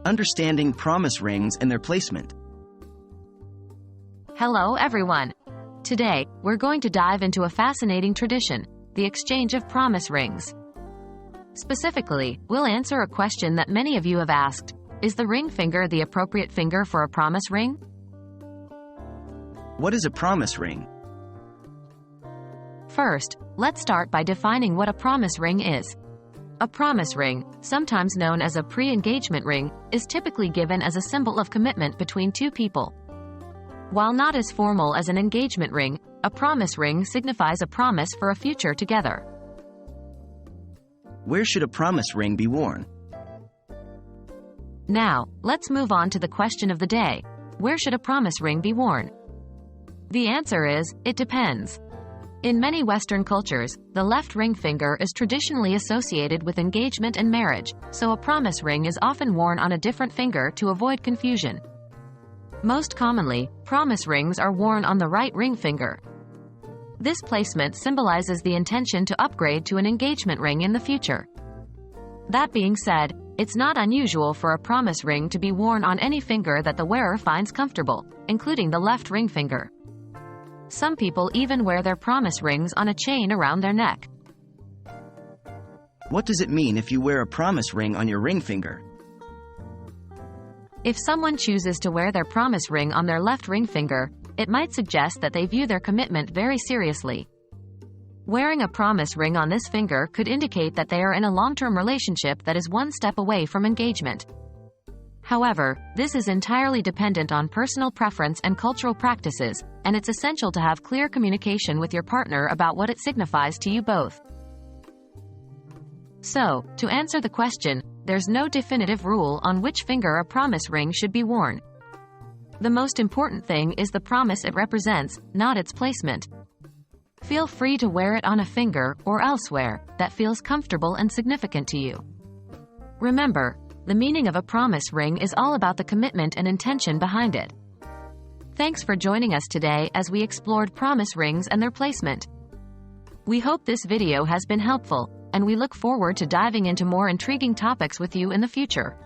Understanding promise rings and their placement. Hello everyone. Today, we're going to dive into a fascinating tradition, the exchange of promise rings. Specifically, we'll answer a question that many of you have asked: is the ring finger the appropriate finger for a promise ring? What is a promise ring? First, let's start by defining what a promise ring is. A promise ring, sometimes known as a pre-engagement ring, is typically given as a symbol of commitment between two people. While not as formal as an engagement ring, a promise ring signifies a promise for a future together. Where should a promise ring be worn? Now, let's move on to the question of the day. Where should a promise ring be worn? The answer is, it depends. In many Western cultures, the left ring finger is traditionally associated with engagement and marriage, so a promise ring is often worn on a different finger to avoid confusion. Most commonly, promise rings are worn on the right ring finger. This placement symbolizes the intention to upgrade to an engagement ring in the future. That being said, it's not unusual for a promise ring to be worn on any finger that the wearer finds comfortable, including the left ring finger. Some people even wear their promise rings on a chain around their neck. What does it mean if you wear a promise ring on your ring finger? If someone chooses to wear their promise ring on their left ring finger, it might suggest that they view their commitment very seriously. Wearing a promise ring on this finger could indicate that they are in a long-term relationship that is one step away from engagement. However, this is entirely dependent on personal preference and cultural practices, and it's essential to have clear communication with your partner about what it signifies to you both. So, to answer the question, there's no definitive rule on which finger a promise ring should be worn. The most important thing is the promise it represents, not its placement. Feel free to wear it on a finger or elsewhere that feels comfortable and significant to you. Remember, the meaning of a promise ring is all about the commitment and intention behind it. Thanks for joining us today as we explored promise rings and their placement. We hope this video has been helpful, and we look forward to diving into more intriguing topics with you in the future.